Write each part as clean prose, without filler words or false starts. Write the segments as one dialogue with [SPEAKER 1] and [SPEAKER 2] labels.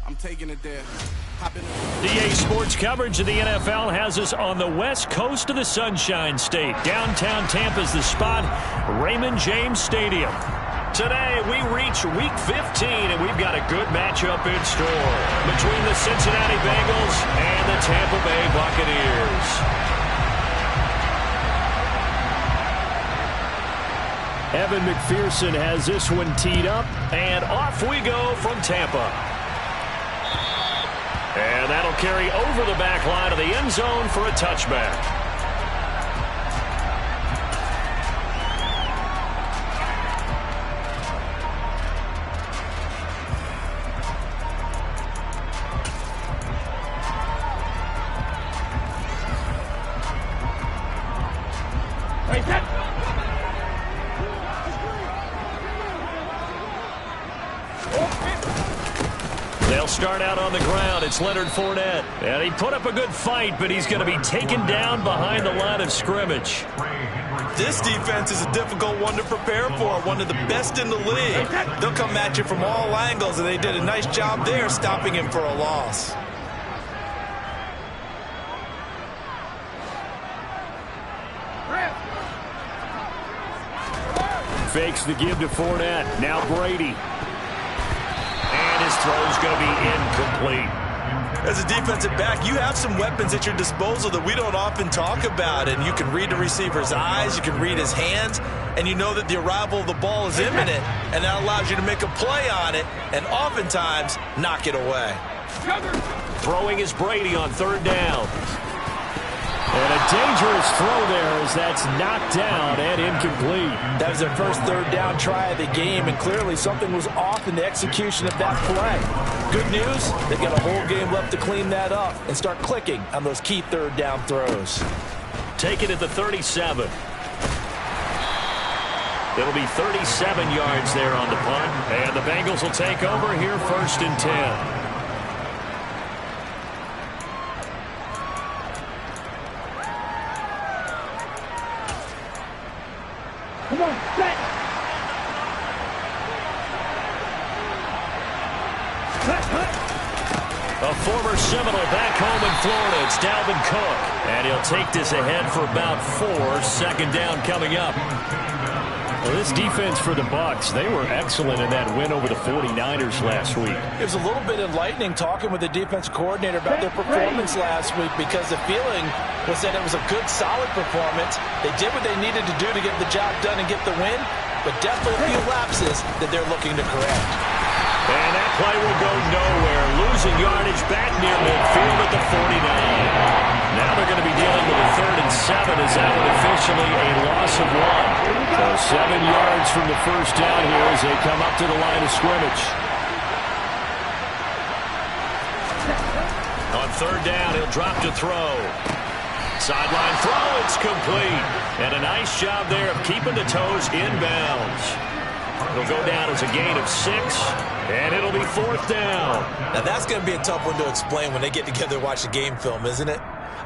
[SPEAKER 1] I'm taking it there.
[SPEAKER 2] DA Sports coverage of the NFL has us on the west coast of the Sunshine State. Downtown Tampa's the spot, Raymond James Stadium. Today, we reach Week 15, and we've got a good matchup in store between the Cincinnati Bengals and the Tampa Bay Buccaneers. Evan McPherson has this one teed up, and off we go from Tampa. And that'll carry over the back line of the end zone for a touchback. They'll start out on the ground. It's Leonard Fournette. And he put up a good fight, but he's going to be taken down behind the line of scrimmage.
[SPEAKER 3] This defense is a difficult one to prepare for, one of the best in the league. They'll come at you from all angles, and they did a nice job there stopping him for a loss.
[SPEAKER 2] Fakes the give to Fournette. Now Brady. And his throw's going to be incomplete.
[SPEAKER 3] As a defensive back, you have some weapons at your disposal that we don't often talk about. And you can read the receiver's eyes, you can read his hands, and you know that the arrival of the ball is imminent. And that allows you to make a play on it and oftentimes knock it away.
[SPEAKER 2] Throwing is Brady on third down. And a dangerous throw there as that's knocked down and incomplete.
[SPEAKER 4] That was their first third down try of the game, and clearly something was off in the execution of that play. Good news, they've got a whole game left to clean that up and start clicking on those key third down throws.
[SPEAKER 2] Take it at the 37. It'll be 37 yards there on the punt, and the Bengals will take over here 1st and 10. A former Seminole back home in Florida. It's Dalvin Cook. And he'll take this ahead for about 4. 2nd down coming up. Well, this defense for the Bucs, they were excellent in that win over the 49ers last week.
[SPEAKER 4] It was a little bit enlightening talking with the defense coordinator about their performance last week, because the feeling was that it was a good, solid performance. They did what they needed to do to get the job done and get the win, but definitely a few lapses that they're looking to correct.
[SPEAKER 2] And that play will go nowhere. Losing yardage back near midfield at the 49. Now they're going to be dealing with a 3rd and 7 as that one officially a loss of 1. So 7 yards from the first down here as they come up to the line of scrimmage. On 3rd down, he'll drop to throw. Sideline throw, it's complete. And a nice job there of keeping the toes inbounds. It'll go down as a gain of 6, and it'll be 4th down.
[SPEAKER 3] Now that's going to be a tough one to explain when they get together and watch the game film, isn't it?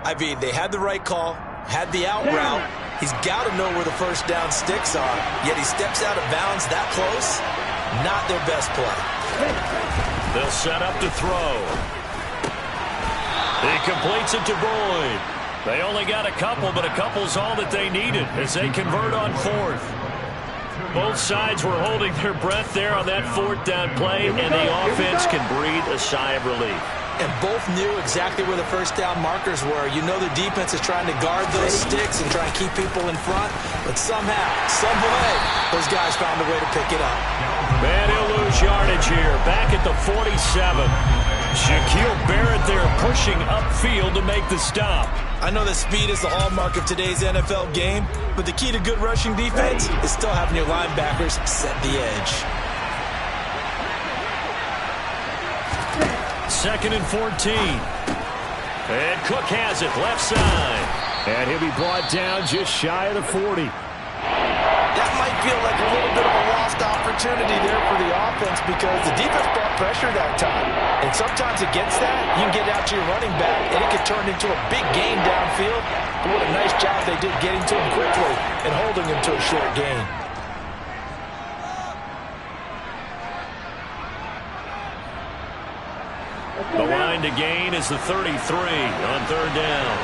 [SPEAKER 3] I mean, they had the right call, had the out route. He's got to know where the first down sticks are, yet he steps out of bounds that close. Not their best play.
[SPEAKER 2] They'll set up to throw. He completes it to Boyd. They only got a couple, but a couple's all that they needed as they convert on 4th. Both sides were holding their breath there on that 4th down play, and the offense can breathe a sigh of relief.
[SPEAKER 3] And both knew exactly where the first down markers were. You know the defense is trying to guard those sticks and try and keep people in front, but somehow, some way, those guys found a way to pick it up.
[SPEAKER 2] Man, he'll lose yardage here. Back at the 47. Shaquille Barrett there pushing upfield to make the stop.
[SPEAKER 3] I know that speed is the hallmark of today's NFL game, but the key to good rushing defense is still having your linebackers set the edge.
[SPEAKER 2] 2nd and 14. And Cook has it left side. And he'll be brought down just shy of the 40.
[SPEAKER 4] That might feel like a little bit of a lost opportunity there for the offense, because the defense brought pressure that time. And sometimes against that, you can get out to your running back, and it could turn into a big gain downfield. But what a nice job they did getting to him quickly and holding him to a short gain.
[SPEAKER 2] The line to gain is the 33 on third down.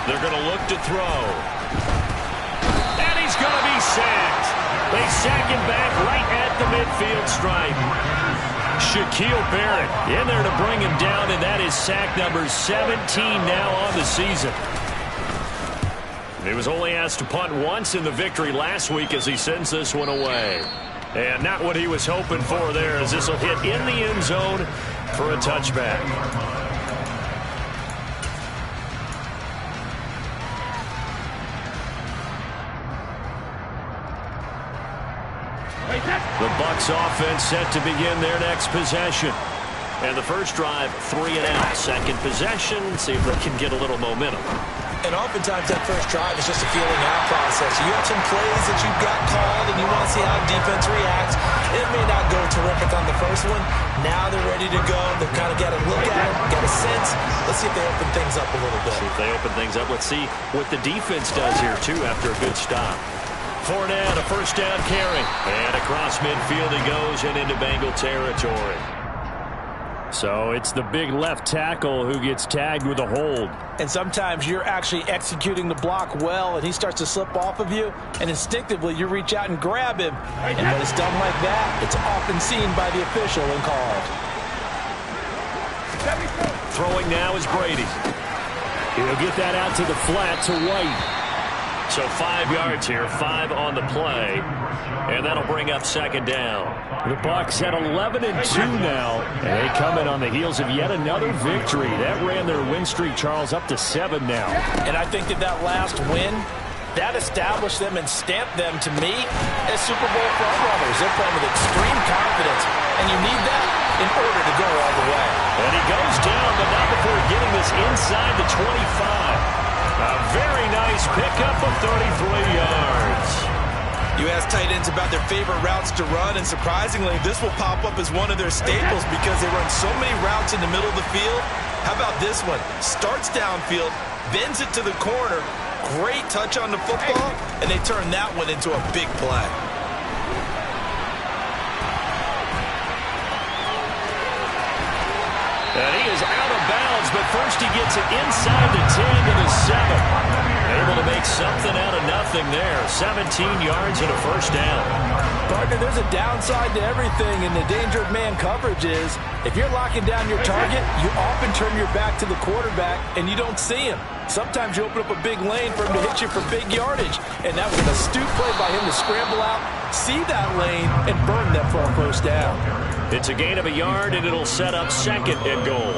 [SPEAKER 2] They're going to look to throw. And he's going to be sacked. They sack him back right at the midfield stripe. Shaquille Barrett in there to bring him down, and that is sack number 17 now on the season. He was only asked to punt once in the victory last week as he sends this one away. And not what he was hoping for there, as this will hit in the end zone for a touchback. The Bucs offense set to begin their next possession. And the first drive, 3 and out. Second possession, see if they can get a little momentum.
[SPEAKER 4] And oftentimes that first drive is just a feeling out process. You have some plays that you've got called and you want to see how defense reacts. It may not go terrific on the first one. Now they're ready to go. They've kind of got to look at it, got a sense. Let's see if they open things up a little bit.
[SPEAKER 2] See if they open things up. Let's see what the defense does here, too, after a good stop. Fournette, a first down carry. And across midfield he goes and into Bengal territory. So it's the big left tackle who gets tagged with a hold.
[SPEAKER 4] And sometimes you're actually executing the block well, and he starts to slip off of you, and instinctively you reach out and grab him. And when it's done like that, it's often seen by the official and called.
[SPEAKER 2] Throwing now is Brady. He'll get that out to the flat to White. So 5 yards here, 5 on the play, and that'll bring up second down. The Bucs at 11-2 now, and they come in on the heels of yet another victory. That ran their win streak, Charles, up to 7 now.
[SPEAKER 4] And I think that last win, that established them and stamped them, to me, as Super Bowl frontrunners. They're playing with extreme confidence, and you need that in order to go all the way.
[SPEAKER 2] And he goes down, but not before getting this inside the 25. A very nice pickup of 33 yards.
[SPEAKER 3] You ask tight ends about their favorite routes to run, and surprisingly, this will pop up as one of their staples because they run so many routes in the middle of the field. How about this one? Starts downfield, bends it to the corner, great touch on the football, and they turn that one into a big play.
[SPEAKER 2] And he is out of bounds, but first he gets it inside the 10 to the 7. Able to make something out of nothing there. 17 yards and a first down.
[SPEAKER 4] Partner, there's a downside to everything, and the danger of man coverage is if you're locking down your target, you often turn your back to the quarterback and you don't see him. Sometimes you open up a big lane for him to hit you for big yardage, and that was an astute play by him to scramble out, see that lane, and burn them for a first down.
[SPEAKER 2] It's a gain of a yard, and it'll set up second and goal.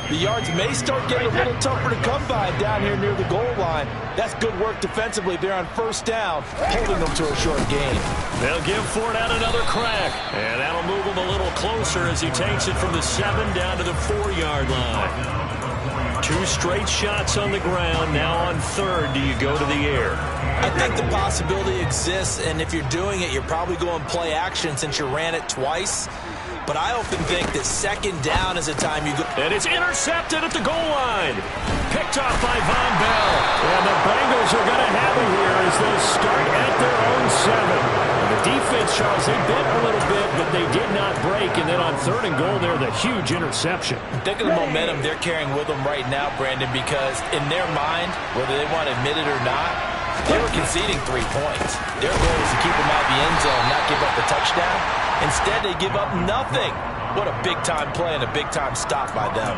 [SPEAKER 4] The yards may start getting a little tougher to come by down here near the goal line. That's good work defensively there on first down, holding them to a short gain.
[SPEAKER 2] They'll give Fournette another crack, and that'll move him a little closer as he takes it from the 7 down to the 4-yard line. 2 straight shots on the ground. Now on third, do you go to the air?
[SPEAKER 4] I think the possibility exists, and if you're doing it, you're probably going play action since you ran it twice. But I often think that second down is a time you go.
[SPEAKER 2] And it's intercepted at the goal line. Picked off by Von Bell. And the Bengals are going to have it here as they start at their own 7. And the defense, Charles, they bit a little bit, but they did not break. And then on third and goal there, the huge interception.
[SPEAKER 4] Think of the momentum they're carrying with them right now, Brandon, because in their mind, whether they want to admit it or not, they were conceding 3 points. Their goal is to keep them out of the end zone, not give up the touchdown. Instead, they give up nothing. What a big-time play and a big-time stop by them.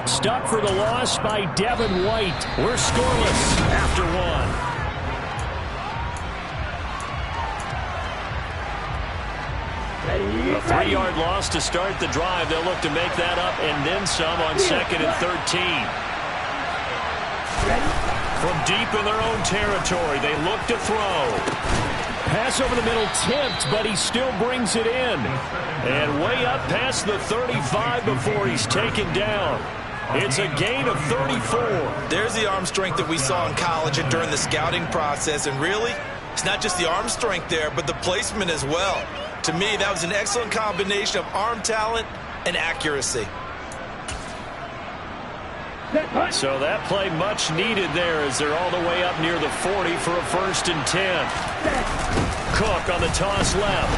[SPEAKER 2] Stop for the loss by Devin White. We're scoreless after 1. A 3-yard loss to start the drive. They'll look to make that up and then some on 2nd and 13. From deep in their own territory, they look to throw. Pass over the middle tipped, but he still brings it in. And way up past the 35 before he's taken down. It's a gain of 34.
[SPEAKER 3] There's the arm strength that we saw in college and during the scouting process. And really, it's not just the arm strength there, but the placement as well. To me, that was an excellent combination of arm talent and accuracy.
[SPEAKER 2] So that play much needed there as they're all the way up near the 40 for a 1st and 10. Cook on the toss left.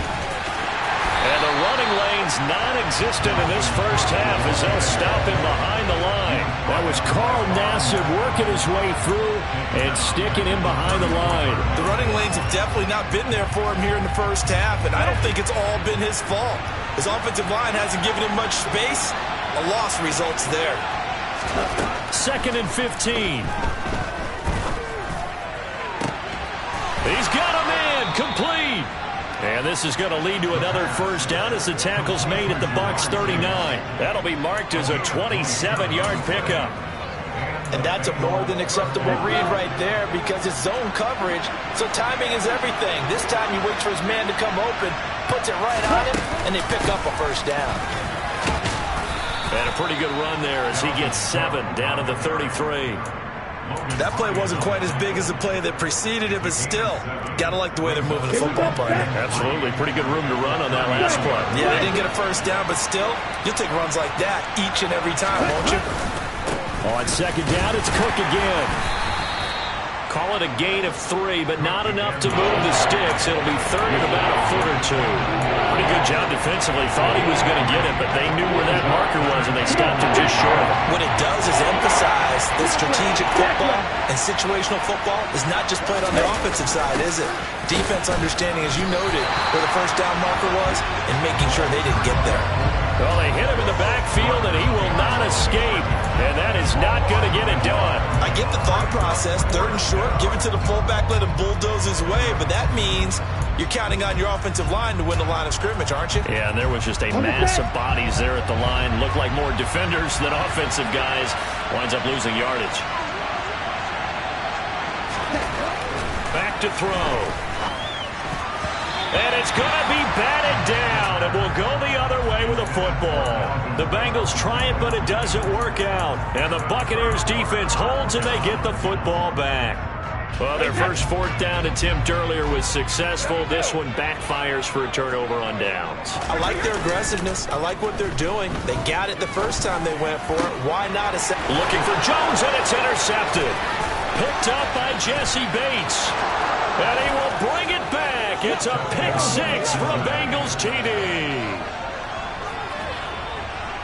[SPEAKER 2] And the running lane's non-existent in this first half as they'll stop him behind the line. That was Carl Nassib working his way through and sticking him behind the line.
[SPEAKER 3] The running lanes have definitely not been there for him here in the first half, and I don't think it's all been his fault. His offensive line hasn't given him much space. A loss results there.
[SPEAKER 2] 2nd and 15. He's got a man complete. And this is going to lead to another first down as the tackle's made at the Bucs 39. That'll be marked as a 27-yard pickup.
[SPEAKER 4] And that's a more than acceptable read right there because it's zone coverage, so timing is everything. This time he waits for his man to come open, puts it right on him, and they pick up a first down.
[SPEAKER 2] And a pretty good run there as he gets 7 down to the 33.
[SPEAKER 3] That play wasn't quite as big as the play that preceded it, but still, got to like the way they're moving the football, partner.
[SPEAKER 2] Absolutely. Pretty good room to run on that last play.
[SPEAKER 3] Yeah, they didn't get a first down, but still, you'll take runs like that each and every time, won't you?
[SPEAKER 2] On 2nd down, it's Cook again. Call it a gain of 3, but not enough to move the sticks. It'll be 3rd and about a foot or 2. Pretty good job defensively. Thought he was going to get it, but they knew where that marker was, and they stopped him just short.
[SPEAKER 3] What it does is emphasize that strategic football and situational football is not just played on the offensive side, is it? Defense understanding, as you noted, where the first down marker was and making sure they didn't get there.
[SPEAKER 2] Well, they hit him in the backfield, and he will not escape. And that is not going to get it done.
[SPEAKER 3] I get the thought process. 3rd and short, give it to the fullback, let him bulldoze his way. But that means you're counting on your offensive line to win the line of scrimmage, aren't you?
[SPEAKER 2] Yeah, and there was just a mass of bodies there at the line. Looked like more defenders than offensive guys. Winds up losing yardage. Back to throw. And it's going to be batted down. It will go the other way with a football. The Bengals try it, but it doesn't work out. And the Buccaneers defense holds, and they get the football back. Well, their first 4th down attempt earlier was successful. This one backfires for a turnover on downs.
[SPEAKER 3] I like their aggressiveness. I like what they're doing. They got it the first time they went for it. Why not a second?
[SPEAKER 2] Looking for Jones, and it's intercepted. Picked up by Jesse Bates. And he will bring it back. It's a pick-6 for a Bengals TD.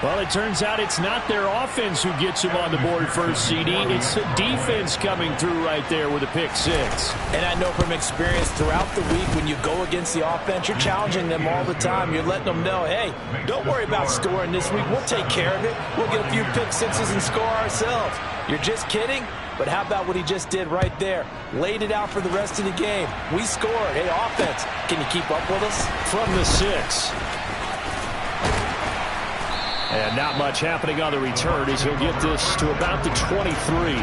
[SPEAKER 2] Well, it turns out it's not their offense who gets him on the board first, CD. It's the defense coming through right there with a pick-6.
[SPEAKER 4] And I know from experience throughout the week when you go against the offense, you're challenging them all the time. You're letting them know, hey, don't worry about scoring this week. We'll take care of it. We'll get a few pick-6s and score ourselves. You're just kidding? But how about what he just did right there? Laid it out for the rest of the game. We scored. Hey, offense, can you keep up with us?
[SPEAKER 2] From the 6. And not much happening on the return as he'll get this to about the 23.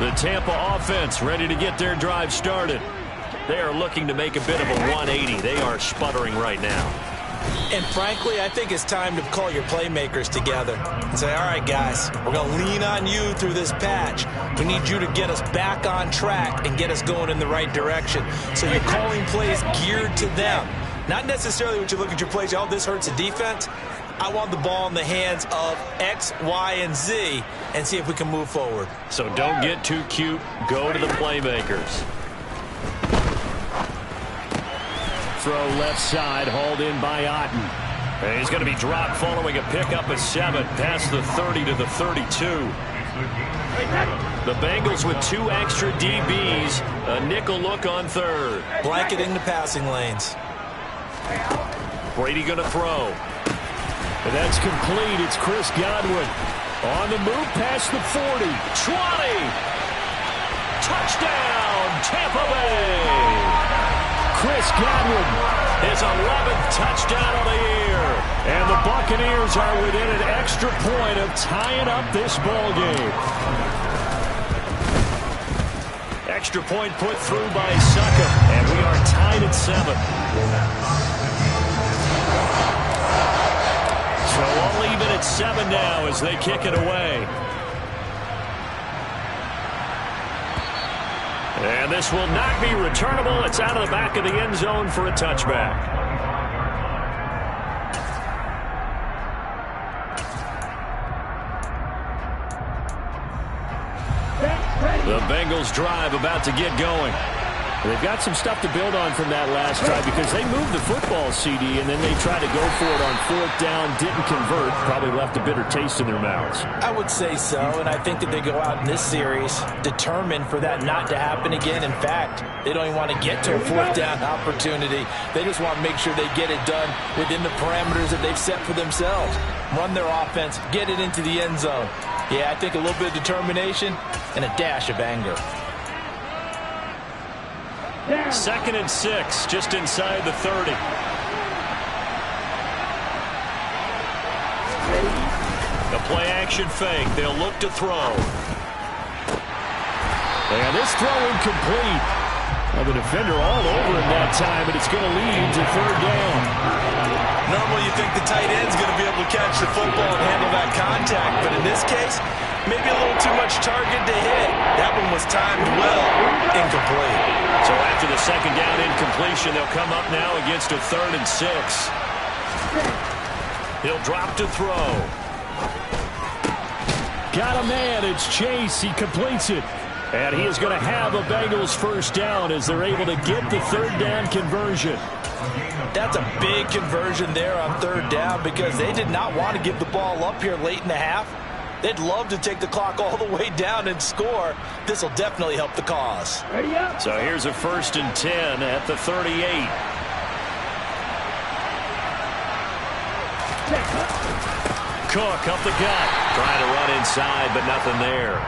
[SPEAKER 2] The Tampa offense ready to get their drive started. They are looking to make a bit of a 180. They are sputtering right now.
[SPEAKER 3] And frankly, I think it's time to call your playmakers together and say, all right, guys, we're going to lean on you through this patch. We need you to get us back on track and get us going in the right direction. So you're calling plays geared to them. Not necessarily what you look at your plays, oh, this hurts the defense. I want the ball in the hands of X, Y, and Z and see if we can move forward.
[SPEAKER 2] So don't get too cute. Go to the playmakers. Throw left side, hauled in by Otten. And he's going to be dropped following a pickup of 7 past the 30 to the 32. The Bengals with 2 extra DBs, a nickel look on 3rd.
[SPEAKER 3] Blanketing the passing lanes.
[SPEAKER 2] Brady going to throw. And that's complete. It's Chris Godwin. On the move past the 40. 20. Touchdown, Tampa Bay. Chris Godwin, his 11th touchdown of the year. And the Buccaneers are within an extra point of tying up this ball game. Extra point put through by Succop, and we are tied at 7. So all even at 7 now as they kick it away. And this will not be returnable. It's out of the back of the end zone for a touchback. The Bengals drive about to get going. They've got some stuff to build on from that last drive because they moved the football, CD, and then they tried to go for it on 4th down, didn't convert, probably left a bitter taste in their mouths.
[SPEAKER 4] I would say so, and I think that they go out in this series determined for that not to happen again. In fact, they don't even want to get to a 4th down opportunity. They just want to make sure they get it done within the parameters that they've set for themselves. Run their offense, get it into the end zone. Yeah, I think a little bit of determination and a dash of anger.
[SPEAKER 2] 2nd and 6, just inside the 30. The play action fake. They'll look to throw. And this throw incomplete. Well, the defender all over him that time, but it's going to lead to 3rd down.
[SPEAKER 3] Normally you think the tight end's going to be able to catch the football and handle that contact, but in this case, maybe a little too much target to hit. That one was timed well, incomplete.
[SPEAKER 2] So after the 2nd down incompletion, they'll come up now against a 3rd and 6. He'll drop to throw. Got a man. It's Chase. He completes it. And he is going to have a Bengals 1st down as they're able to get the 3rd down conversion.
[SPEAKER 4] That's a big conversion there on 3rd down because they did not want to give the ball up here late in the half. They'd love to take the clock all the way down and score. This will definitely help the cause.
[SPEAKER 2] So here's a 1st and 10 at the 38. Cook up the gut. Trying to run inside, but nothing there.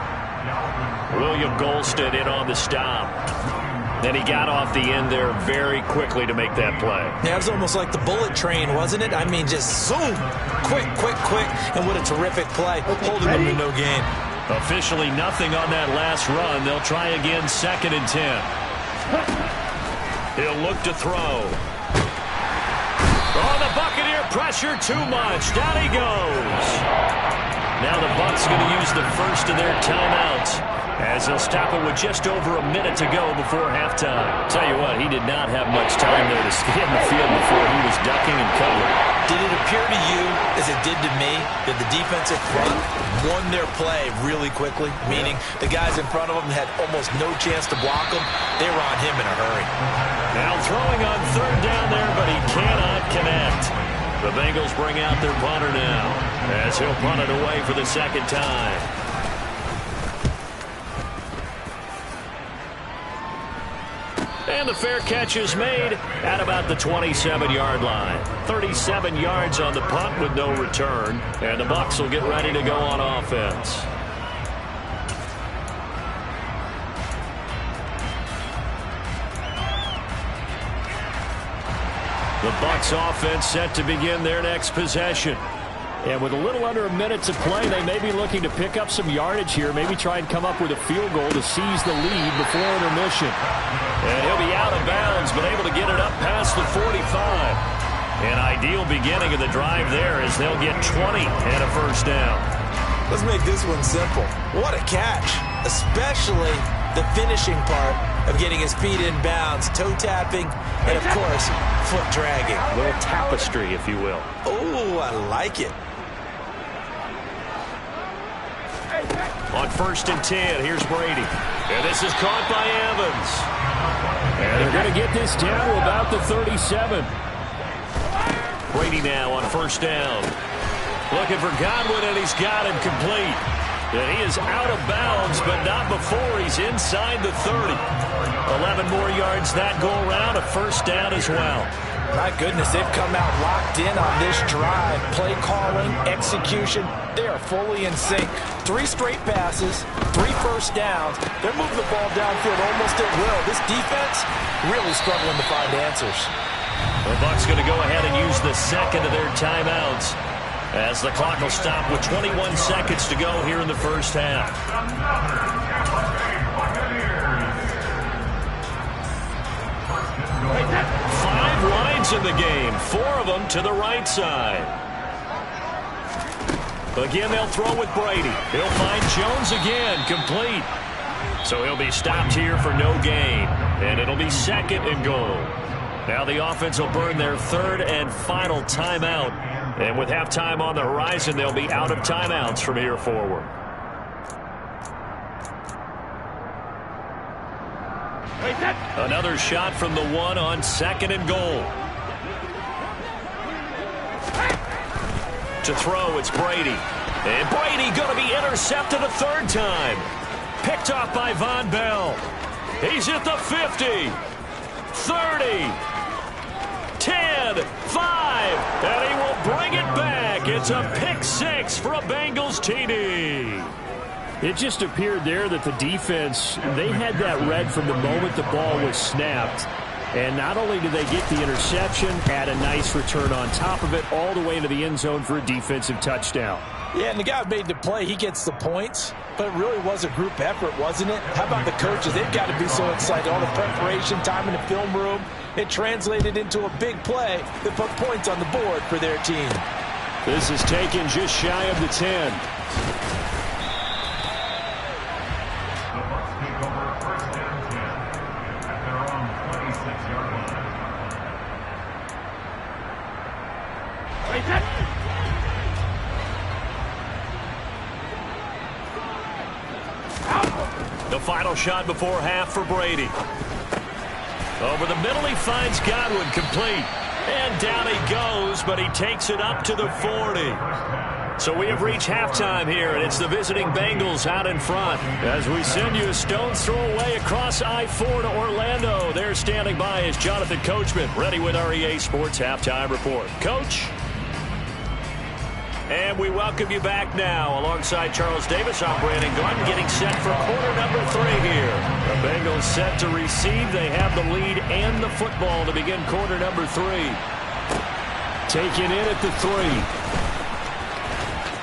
[SPEAKER 2] William Golston in on the stop. Then he got off the end there very quickly to make that play.
[SPEAKER 4] Yeah, it was almost like the bullet train, wasn't it? I mean, just zoom. Quick, quick, quick. And what a terrific play. Holding them to no gain.
[SPEAKER 2] Officially nothing on that last run. They'll try again 2nd and 10. He'll look to throw. Oh, the Buccaneer pressure too much. Down he goes. Now the Bucs going to use the first of their timeouts as they'll stop it with just over a minute to go before halftime. Tell you what, he did not have much time there to scan the field before he was ducking and covering.
[SPEAKER 4] Did it appear to you, as it did to me, that the defensive front won their play really quickly? Meaning the guys in front of them had almost no chance to block them. They were on him in a hurry.
[SPEAKER 2] Now throwing on 3rd down there, but he cannot connect. The Bengals bring out their punter now as he'll punt it away for the 2nd time. And the fair catch is made at about the 27-yard line. 37 yards on the punt with no return. And the Bucs will get ready to go on offense. The Bucs offense set to begin their next possession. And with a little under a minute to play, they may be looking to pick up some yardage here, maybe try and come up with a field goal to seize the lead before intermission. And he'll be out of bounds, but able to get it up past the 45. An ideal beginning of the drive there as they'll get 20 and a 1st down.
[SPEAKER 4] Let's make this one simple. What a catch, especially the finishing part of getting his feet in bounds, toe tapping, and, of course, foot dragging.
[SPEAKER 2] A little tapestry, if you will.
[SPEAKER 4] Oh, I like it.
[SPEAKER 2] On 1st and 10, here's Brady. And this is caught by Evans. And they're going to get this down to about the 37. Brady now on 1st down. Looking for Godwin, and he's got him complete. And he is out of bounds, but not before he's inside the 30. 11 more yards that go around, a 1st down as well.
[SPEAKER 4] My goodness, they've come out locked in on this drive. Play calling, execution, they are fully in sync. 3 straight passes, 3 1st downs. They're moving the ball downfield almost at will. This defense really struggling to find answers.
[SPEAKER 2] The Bucs going to go ahead and use the 2nd of their timeouts as the clock will stop with 21 seconds to go here in the 1st half. Five lines in the game, 4 of them to the right side. Again, they'll throw with Brady. He'll find Jones again, complete. So he'll be stopped here for no gain, and it'll be 2nd and goal. Now the offense will burn their 3rd and final timeout. And with halftime on the horizon, they'll be out of timeouts from here forward.
[SPEAKER 1] Wait, that
[SPEAKER 2] Another shot from the 1 on 2nd and goal. To throw, it's Brady. And Brady going to be intercepted a 3rd time. Picked off by Von Bell. He's at the 50. 30. 10. 5. And he will bring it back. It's a pick 6 for a Bengals TD.
[SPEAKER 1] It just appeared there that the defense, they had that read from the moment the ball was snapped. And not only did they get the interception, had a nice return on top of it, all the way into the end zone for a defensive touchdown.
[SPEAKER 4] Yeah, and the guy who made the play, he gets the points. But it really was a group effort, wasn't it? How about the coaches? They've got to be so excited. All the preparation, time in the film room, it translated into a big play that put points on the board for their team.
[SPEAKER 1] This is taken just shy of the 10.
[SPEAKER 2] The final shot before half for Brady. Over the middle, he finds Godwin, complete. And down he goes, but he takes it up to the 40. So we have reached halftime here, and it's the visiting Bengals out in front. As we send you a stone's throw away across I-4 to Orlando. There standing by is Jonathan Coachman, ready with our EA Sports Halftime Report. Coach? And we welcome you back now. Alongside Charles Davis, I'm Brandon Gaudin, getting set for quarter number 3 here. The Bengals set to receive. They have the lead and the football to begin quarter number 3.
[SPEAKER 1] Taken in at the 3.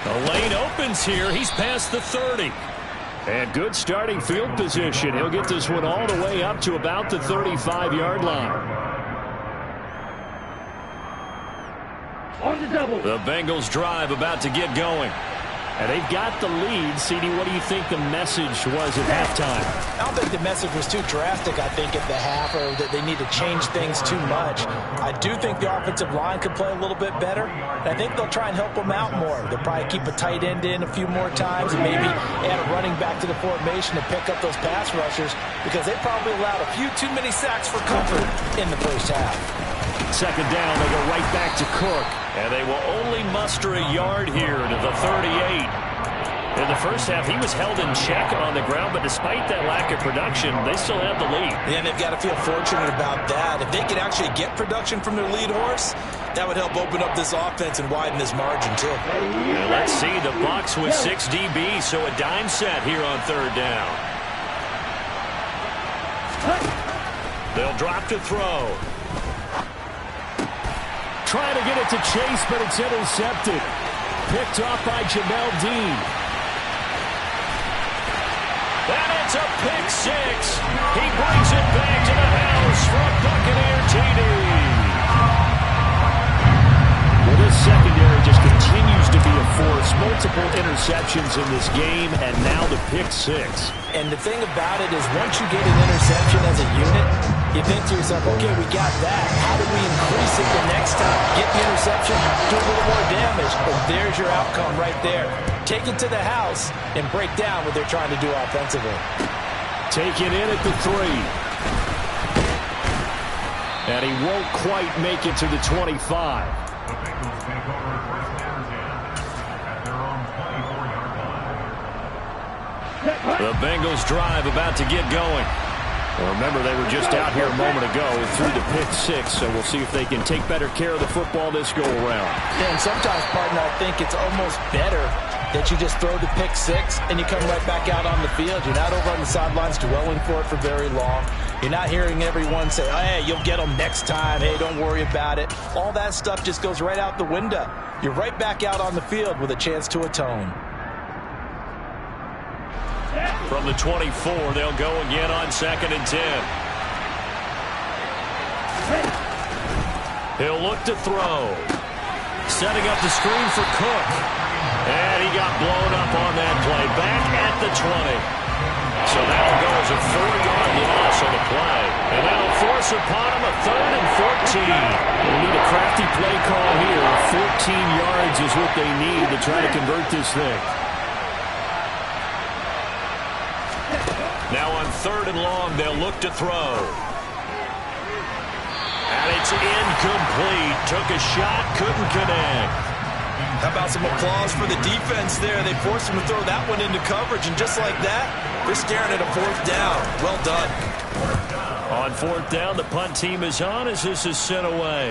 [SPEAKER 2] The lane opens here. He's past the 30.
[SPEAKER 1] And good starting field position. He'll get this one all the way up to about the 35-yard line.
[SPEAKER 2] The Bengals drive about to get going.
[SPEAKER 1] And they've got the lead. CD, what do you think the message was at halftime?
[SPEAKER 4] I don't think the message was too drastic, I think, at the half, or that they need to change things too much. I do think the offensive line could play a little bit better. And I think they'll try and help them out more. They'll probably keep a tight end in a few more times and maybe add a running back to the formation to pick up those pass rushers, because they probably allowed a few too many sacks for comfort in the first half.
[SPEAKER 1] 2nd down, they go right back to Cook.
[SPEAKER 2] And they will only muster a yard here to the 38. In the first half, he was held in check on the ground, but despite that lack of production, they still have the lead.
[SPEAKER 3] And they've got to feel fortunate about that. If they could actually get production from their lead horse, that would help open up this offense and widen this margin, too.
[SPEAKER 2] And let's see, the Bucs with 6 DBs, so a dime set here on 3rd down. They'll drop to throw.
[SPEAKER 1] Trying to get it to Chase, but it's intercepted. Picked off by Jamel Dean.
[SPEAKER 2] And it's a pick 6. He brings it back to the house for a Buccaneer TD.
[SPEAKER 1] Well, this secondary just continues to be a force. Multiple interceptions in this game, and now the pick 6.
[SPEAKER 4] And the thing about it is, once you get an interception as a unit, you think to yourself, okay, we got that. How do we increase it the next time? Get the interception, do a little more damage. But there's your outcome right there. Take it to the house and break down what they're trying to do offensively.
[SPEAKER 1] Taken in at the 3. And he won't quite make it to the 25.
[SPEAKER 2] The Bengals drive about to get going.
[SPEAKER 1] Well, remember, they were just out here a moment ago through the pick 6, so we'll see if they can take better care of the football this go-around.
[SPEAKER 4] Yeah, and sometimes, partner, I think it's almost better that you just throw the pick 6 and you come right back out on the field. You're not over on the sidelines dwelling for it for very long. You're not hearing everyone say, oh, hey, you'll get them next time. Hey, don't worry about it. All that stuff just goes right out the window. You're right back out on the field with a chance to atone.
[SPEAKER 2] From the 24, they'll go again on 2nd and 10. He'll look to throw. Setting up the screen for Cook. And he got blown up on that play. Back at the 20. So that'll go as a 4-yard loss on the play. And that'll force upon him a 3rd and 14.
[SPEAKER 1] We need a crafty play call here. 14 yards is what they need to try to convert this thing.
[SPEAKER 2] Now on 3rd and long, they'll look to throw. It's incomplete. Took a shot, couldn't connect.
[SPEAKER 3] How about some applause for the defense there? They forced him to throw that one into coverage, and just like that, they're staring at a fourth down. Well done.
[SPEAKER 2] On fourth down, the punt team is on as this is sent away.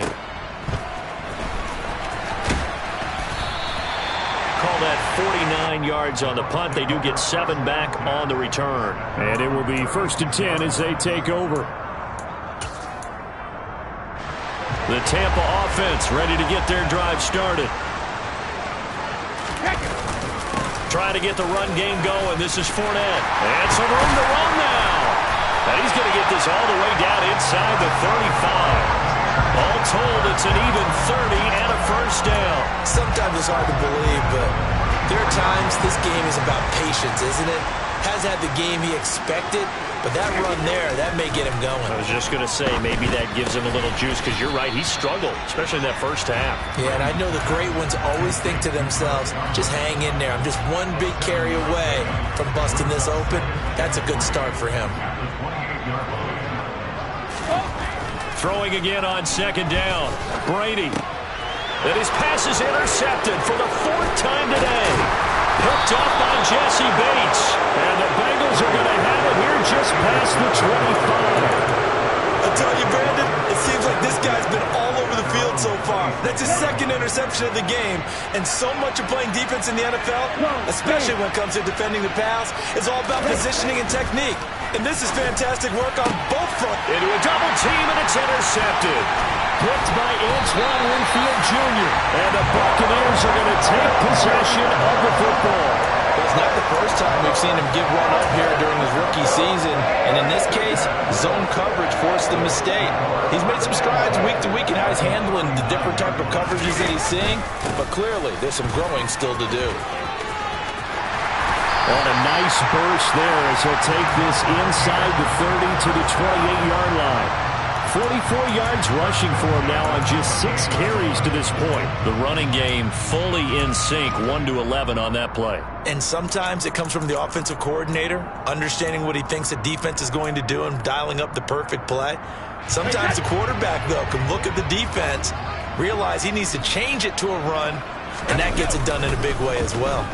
[SPEAKER 2] Call that 49 yards on the punt. They do get 7 back on the return.
[SPEAKER 1] And it will be 1st and 10 as they take over.
[SPEAKER 2] The Tampa offense ready to get their drive started. Trying to get the run game going. This is Fournette. And some room to run now. And he's going to get this all the way down inside the 35. All told, it's an even 30 and a first down.
[SPEAKER 4] Sometimes it's hard to believe, but there are times this game is about patience, isn't it? Has had the game he expected, but that run there, that may get him going.
[SPEAKER 2] I was just going to say, maybe that gives him a little juice, because you're right, he struggled, especially in that first half.
[SPEAKER 4] Yeah, and I know the great ones always think to themselves, just hang in there. I'm just one big carry away from busting this open. That's a good start for him.
[SPEAKER 2] Throwing again on 2nd down. Brady. And his pass is intercepted for the 4th time today. Picked up by Jesse Bates. And the Bengals are going to have it here just past the 25.
[SPEAKER 3] I tell you, Brandon, it seems like this guy's been all over the field so far. That's his 2nd interception of the game. And so much of playing defense in the NFL, especially when it comes to defending the pass, is all about positioning and technique. And this is fantastic work on both fronts.
[SPEAKER 2] Into a double team, and it's intercepted.
[SPEAKER 1] Picked by Antoine Winfield Jr. And the Buccaneers are going to take possession of the football.
[SPEAKER 4] Well, it's not the first time we've seen him give one up here during his rookie season. And in this case, zone coverage forced the mistake. He's made some strides week to week in how he's handling the different type of coverages that he's seeing. But clearly, there's some growing still to do.
[SPEAKER 1] On a nice burst there as he'll take this inside the 30 to the 28-yard line. 44 yards rushing for him now on just 6 carries to this point.
[SPEAKER 2] The running game fully in sync, 1-11 on that play.
[SPEAKER 4] And sometimes it comes from the offensive coordinator, understanding what he thinks the defense is going to do and dialing up the perfect play. Sometimes the quarterback, though, can look at the defense, realize he needs to change it to a run, and that gets it done in a big way as well.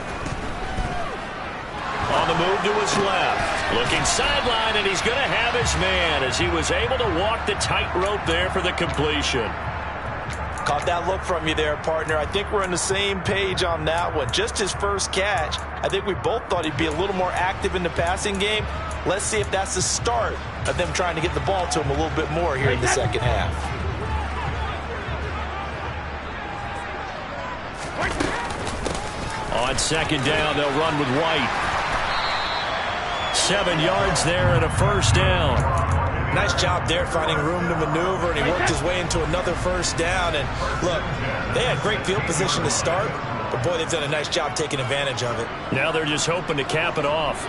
[SPEAKER 2] On the move to his left. Looking sideline, and he's going to have his man as he was able to walk the tightrope there for the completion.
[SPEAKER 4] Caught that look from you there, partner. I think we're on the same page on that one. Just his first catch. I think we both thought he'd be a little more active in the passing game. Let's see if that's the start of them trying to get the ball to him a little bit more here in the second half.
[SPEAKER 2] On 2nd down, they'll run with White. 7 yards there and a first down.
[SPEAKER 4] Nice job there finding room to maneuver, and he worked his way into another first down. And look, they had great field position to start, but boy, they've done a nice job taking advantage of it.
[SPEAKER 2] Now they're just hoping to cap it off.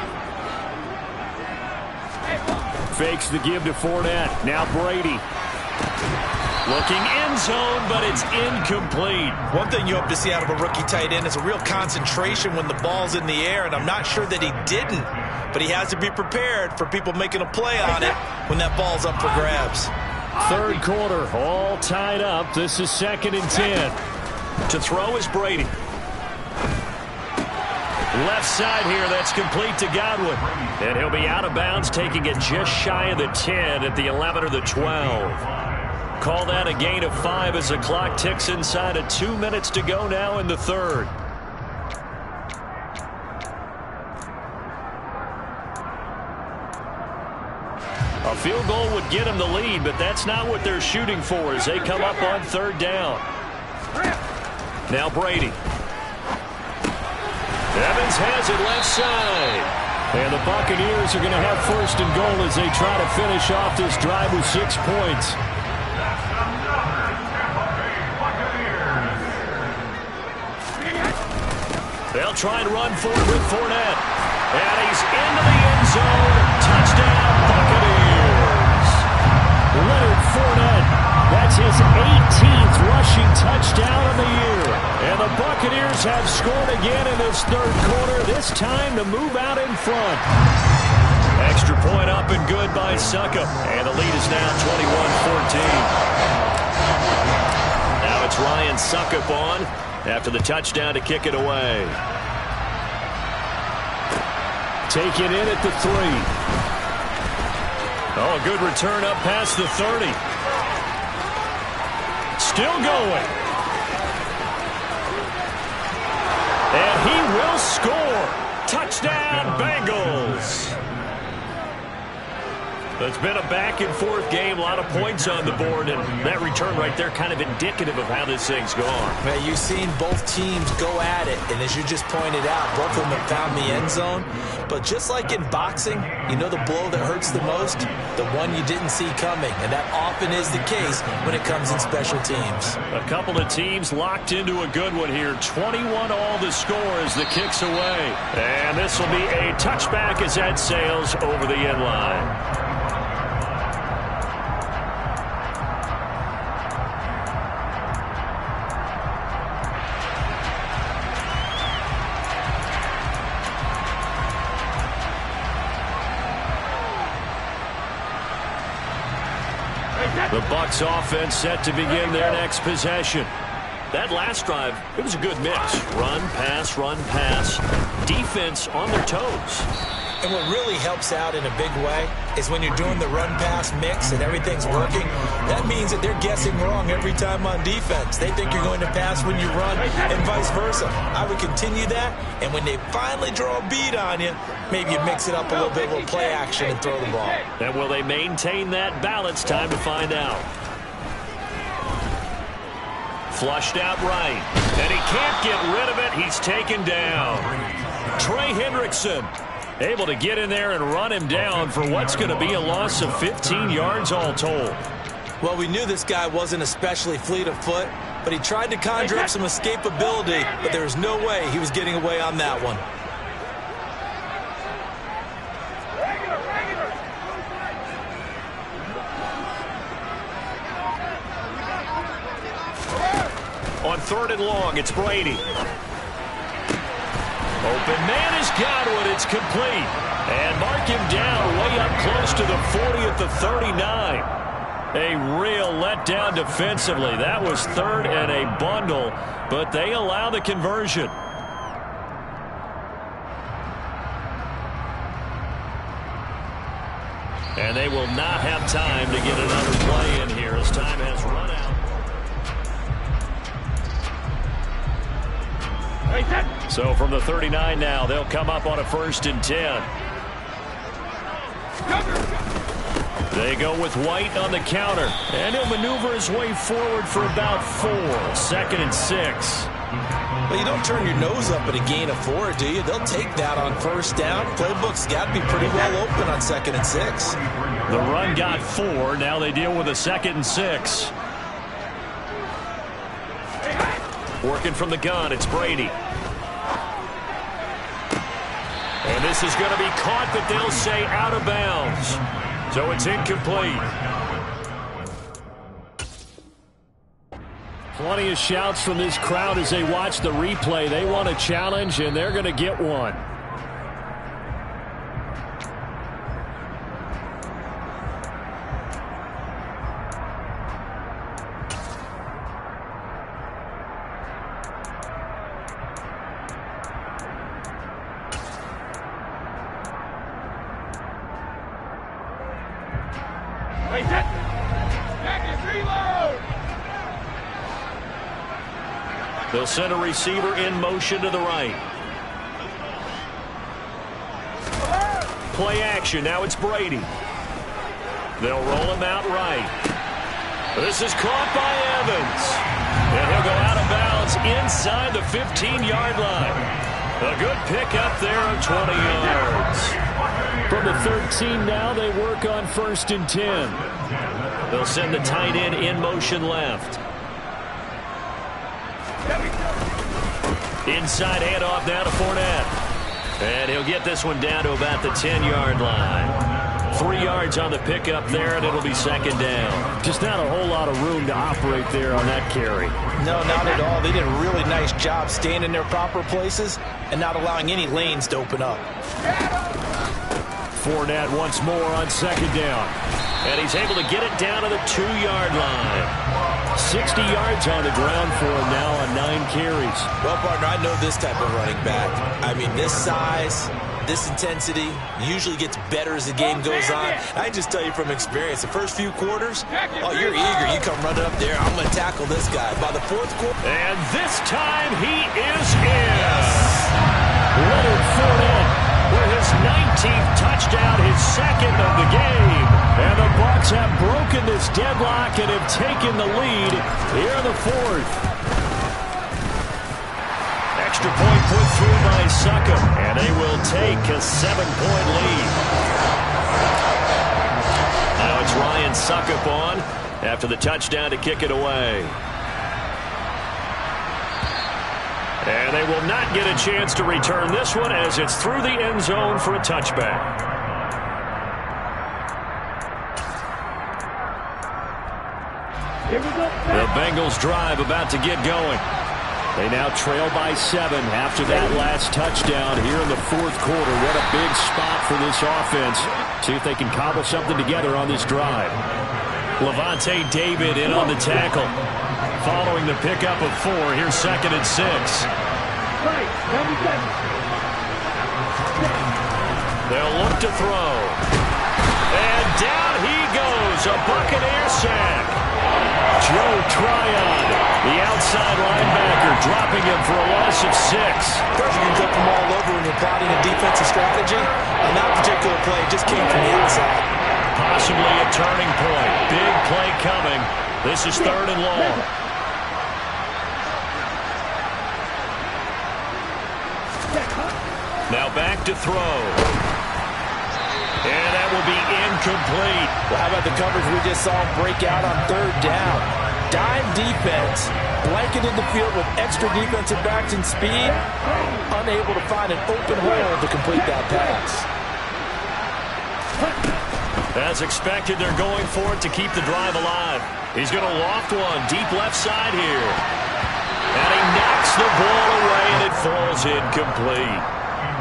[SPEAKER 1] Fakes the give to Fournette. Now Brady.
[SPEAKER 2] Looking end zone, but it's incomplete.
[SPEAKER 4] One thing you hope to see out of a rookie tight end is a real concentration when the ball's in the air, and I'm not sure that he didn't. But he has to be prepared for people making a play on it when that ball's up for grabs.
[SPEAKER 1] 3rd quarter, all tied up. This is 2nd and 10.
[SPEAKER 2] To throw is Brady. Left side here, that's complete to Godwin. And he'll be out of bounds, taking it just shy of the 10 at the 11 or the 12. Call that a gain of 5 as the clock ticks inside of 2 minutes to go now in the 3rd. A field goal would get them the lead, but that's not what they're shooting for as they come up on 3rd down. Now Brady. Evans has it left side.
[SPEAKER 1] And the Buccaneers are going to have 1st and goal as they try to finish off this drive with 6 points.
[SPEAKER 2] They'll try and run for it with Fournette. And he's into the end zone. Touchdown, Buccaneers.
[SPEAKER 1] Leonard Fournette. That's his 18th rushing touchdown of the year. And the Buccaneers have scored again in this 3rd quarter, this time to move out in front.
[SPEAKER 2] Extra point up and good by Succop. And the lead is now 21-14. and Succop on after the touchdown to kick it away.
[SPEAKER 1] Take it in at the 3.
[SPEAKER 2] Oh, good return up past the 30. Still going. And he will score. Touchdown, Bengals. It's been a back-and-forth game, a lot of points on the board, and that return right there kind of indicative of how this thing's gone.
[SPEAKER 4] Man, you've seen both teams go at it, and as you just pointed out, both of them have found the end zone. But just like in boxing, you know the blow that hurts the most? The one you didn't see coming, and that often is the case when it comes in special teams.
[SPEAKER 2] A couple of teams locked into a good one here. 21 all the score as the kick's away. And this will be a touchback as that sails over the end line. The Bucs offense set to begin their next possession. That last drive, it was a good mix. Run, pass, defense on their toes.
[SPEAKER 4] And what really helps out in a big way is when you're doing the run-pass mix and everything's working, that means that they're guessing wrong every time on defense. They think you're going to pass when you run and vice versa. I would continue that, and when they finally draw a beat on you, maybe you mix it up a little bit with play action and throw the ball.
[SPEAKER 2] And will they maintain that balance? Time to find out. Flushed out right, and he can't get rid of it. He's taken down. Trey Hendrickson able to get in there and run him down for what's going to be a loss of 15 yards all told.
[SPEAKER 4] Well, we knew this guy wasn't especially fleet of foot, but he tried to conjure up some escapability, but there was no way he was getting away on that one.
[SPEAKER 2] On 3rd and long, it's Brady. Open man has got one. It's complete. And mark him down way up close to the 40 at the 39. A real letdown defensively. That was 3rd and a bundle, but they allow the conversion. And they will not have time to get another play in here as time has run out. So from the 39 now, they'll come up on a 1st and 10. They go with White on the counter, and he'll maneuver his way forward for about 4. 2nd and 6.
[SPEAKER 4] Well, you don't turn your nose up at a gain of 4, do you? They'll take that on 1st down. Playbook's got to be pretty well open on 2nd and 6.
[SPEAKER 2] The run got 4. Now they deal with a 2nd and 6. Working from the gun, it's Brady. And this is going to be caught, but they'll say out of bounds. So it's incomplete.
[SPEAKER 1] Plenty of shouts from this crowd as they watch the replay. They want a challenge, and they're going to get one.
[SPEAKER 2] They'll send a receiver in motion to the right. Play action. Now it's Brady. They'll roll him out right. This is caught by Evans. And he'll go out of bounds inside the 15-yard line. A good pickup there of 20 yards.
[SPEAKER 1] From the 13 now, they work on 1st and 10.
[SPEAKER 2] They'll send the tight end in motion left. Inside handoff now to Fournette. And he'll get this one down to about the 10-yard line. 3 yards on the pickup there, and it'll be 2nd down.
[SPEAKER 1] Just not a whole lot of room to operate there on that carry.
[SPEAKER 4] No, not at all. They did a really nice job staying in their proper places and not allowing any lanes to open up.
[SPEAKER 1] Fournette once more on 2nd down.
[SPEAKER 2] And he's able to get it down to the 2-yard line.
[SPEAKER 1] 60 yards on the ground for him now on 9 carries.
[SPEAKER 3] Well, partner, I know this type of running back. I mean, this size, this intensity usually gets better as the game goes on. I can just tell you from experience, the first few quarters, oh, you're eager. You come running up there, I'm going to tackle this guy. By the fourth quarter.
[SPEAKER 2] And this time he is in.
[SPEAKER 1] Leonard Fournette
[SPEAKER 2] with his 19th touchdown, his second of the game.
[SPEAKER 1] And the Bucs have broken this deadlock and have taken the lead here in the fourth.
[SPEAKER 2] Extra point put through by Succop, and they will take a 7-point lead. Now it's Ryan Succop on after the touchdown to kick it away. And they will not get a chance to return this one as it's through the end zone for a touchback. The Bengals drive about to get going.
[SPEAKER 1] They now trail by 7 after that last touchdown here in the fourth quarter. What a big spot for this offense. See if they can cobble something together on this drive.
[SPEAKER 2] Lavonte David in on the tackle. Following the pickup of 4, here's 2nd and 6. They'll look to throw. And down he goes, a Buccaneer sack.
[SPEAKER 1] Joe Tryon, the outside linebacker, dropping him for a loss of 6.
[SPEAKER 4] Pressure can come from all over when you're plotting a defensive strategy. On that particular play, it just came from the outside.
[SPEAKER 2] Possibly a turning point. Big play coming. This is 3rd and long. Now back to throw. And that will be incomplete.
[SPEAKER 4] Well, how about the coverage we just saw break out on 3rd down? Dime defense, blanketed the field with extra defensive backs and speed, unable to find an open hole to complete that pass.
[SPEAKER 2] As expected, they're going for it to keep the drive alive. He's going to loft one deep left side here. And he knocks the ball away, and it falls incomplete.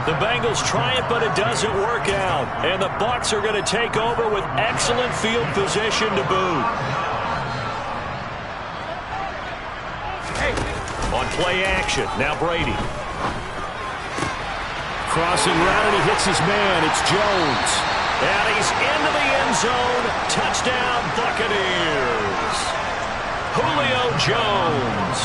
[SPEAKER 2] The Bengals try it, but it doesn't work out. And the Bucs are going to take over with excellent field position to boot. On play action, now Brady.
[SPEAKER 1] Crossing route, and he hits his man. It's Jones.
[SPEAKER 2] And he's into the end zone. Touchdown, Buccaneers. Julio Jones.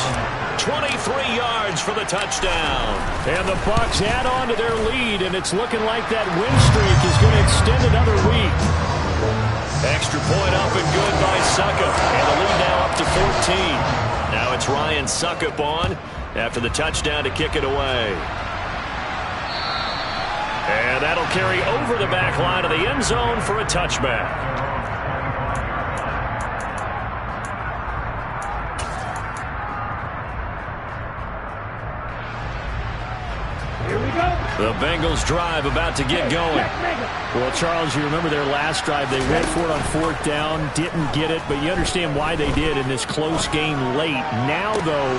[SPEAKER 2] 23 yards for the touchdown.
[SPEAKER 1] And the Bucs add on to their lead, and it's looking like that win streak is going to extend another week.
[SPEAKER 2] Extra point up and good by Succop. And the lead now up to 14. Now it's Ryan Succop on after the touchdown to kick it away. And that'll carry over the back line of the end zone for a touchback. The Bengals drive about to get going.
[SPEAKER 1] Well, Charles, you remember their last drive. They went for it on 4th down, didn't get it, but you understand why they did in this close game late. Now, though,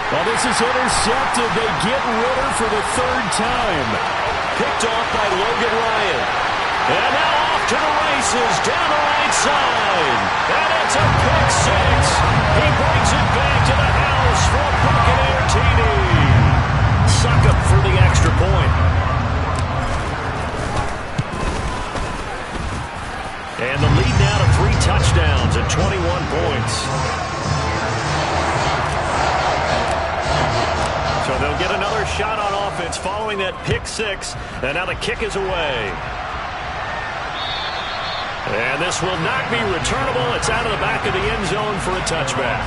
[SPEAKER 1] well, this is intercepted. They get Ritter for the 3rd time.
[SPEAKER 2] Picked off by Logan Ryan. And now off to the races down the right side. And it's a pick 6. He brings it back to the house for a Buccaneer TD. Succop for the extra point. And the lead now to 3 touchdowns and 21 points. So they'll get another shot on offense following that pick 6. And now the kick is away. And this will not be returnable. It's out of the back of the end zone for a touchback.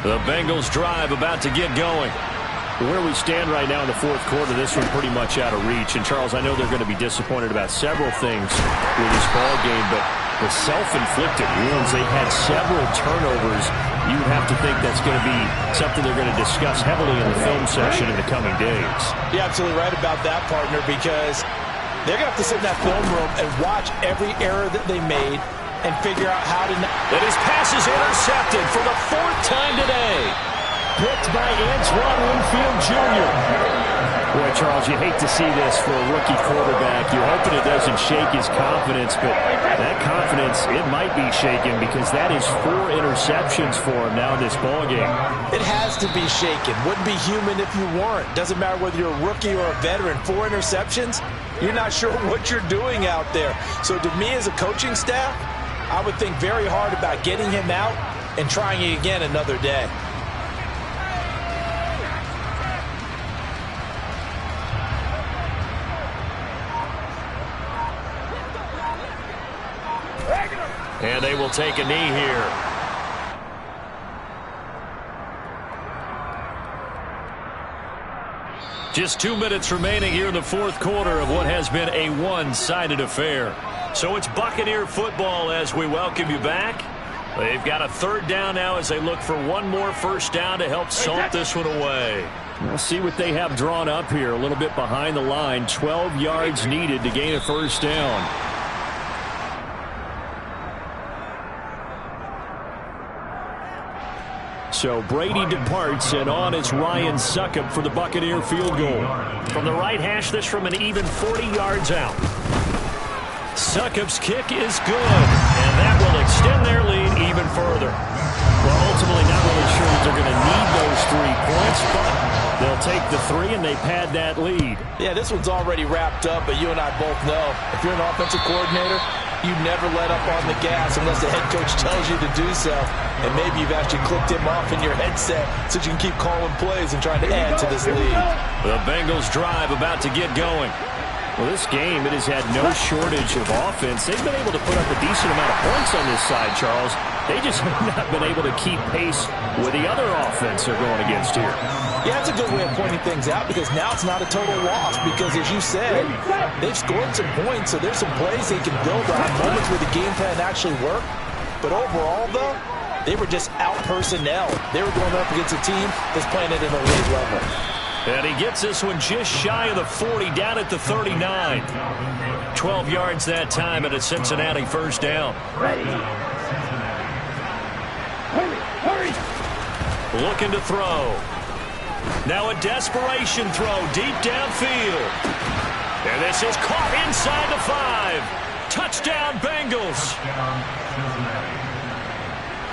[SPEAKER 2] The Bengals drive about to get going.
[SPEAKER 1] Where we stand right now in the fourth quarter, this one pretty much out of reach. And, Charles, I know they're going to be disappointed about several things with this ball game, but the self-inflicted wounds, they've had several turnovers. You would have to think that's going to be something they're going to discuss heavily in the film session in the coming days.
[SPEAKER 4] You're absolutely right about that, partner, because they're going to have to sit in that film room and watch every error that they made and figure out how to...
[SPEAKER 2] And his pass is intercepted for the 4th time today.
[SPEAKER 1] Picked by Antoine Winfield Jr. Boy, Charles, you hate to see this for a rookie quarterback. You're hoping it doesn't shake his confidence, but that confidence, it might be shaken because that is 4 interceptions for him now in this ballgame.
[SPEAKER 4] It has to be shaken. Wouldn't be human if you weren't. Doesn't matter whether you're a rookie or a veteran. 4 interceptions, you're not sure what you're doing out there. So to me as a coaching staff, I would think very hard about getting him out and trying it again another day.
[SPEAKER 2] And they will take a knee here. Just 2 minutes remaining here in the 4th quarter of what has been a one-sided affair. So it's Buccaneer football as we welcome you back. They've got a 3rd down now as they look for one more first down to help salt this one away.
[SPEAKER 1] We'll see what they have drawn up here. A little bit behind the line. 12 yards needed to gain a first down. So Brady departs, and on it's Ryan Succop for the Buccaneer field goal.
[SPEAKER 2] From the right hash, this from an even 40 yards out. Succop's kick is good, and that will extend their lead even further.
[SPEAKER 1] Well, ultimately not really sure that they're going to need those 3 points, but they'll take the 3 and they pad that lead.
[SPEAKER 4] Yeah, this one's already wrapped up, but you and I both know if you're an offensive coordinator, you never let up on the gas unless the head coach tells you to do so. And maybe you've actually clicked him off in your headset so you can keep calling plays and trying to add to this lead.
[SPEAKER 2] The Bengals drive about to get going.
[SPEAKER 1] Well, this game, it has had no shortage of offense. They've been able to put up a decent amount of points on this side, Charles. They just have not been able to keep pace with the other offense they're going against here.
[SPEAKER 4] Yeah, that's a good way of pointing things out because now it's not a total loss because, as you said, they've scored some points, so there's some plays they can build on, moments where the game plan actually worked. But overall, though, they were just out-personnel. They were going up against a team that's playing at an elite level.
[SPEAKER 2] And he gets this one just shy of the 40, down at the 39. 12 yards that time at a Cincinnati first down. Looking to throw. Now a desperation throw deep downfield. And this is caught inside the 5. Touchdown, Bengals.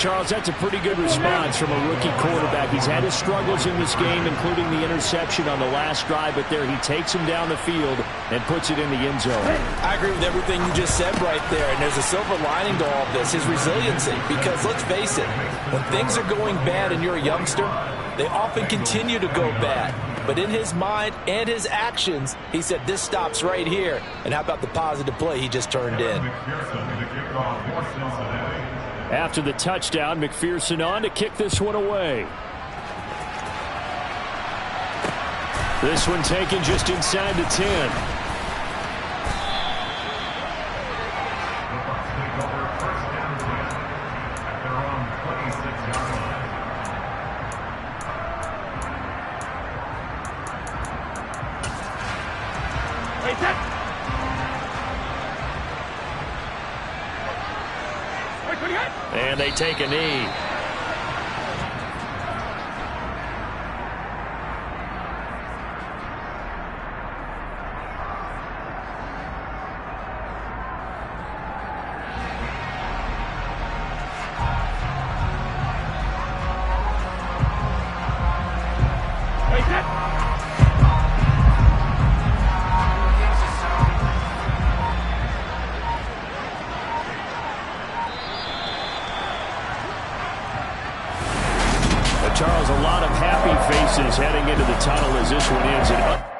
[SPEAKER 1] Charles, that's a pretty good response from a rookie quarterback. He's had his struggles in this game, including the interception on the last drive, but there he takes him down the field and puts it in the end zone.
[SPEAKER 4] I agree with everything you just said right there, and there's a silver lining to all of this, his resiliency, because let's face it, when things are going bad and you're a youngster, they often continue to go bad. But in his mind and his actions, he said, this stops right here. And how about the positive play he just turned in?
[SPEAKER 1] After the touchdown, McPherson on to kick this one away. This one taken just inside the 10.
[SPEAKER 2] And they take a knee.
[SPEAKER 1] Charles, a lot of happy faces heading into the tunnel as this one ends.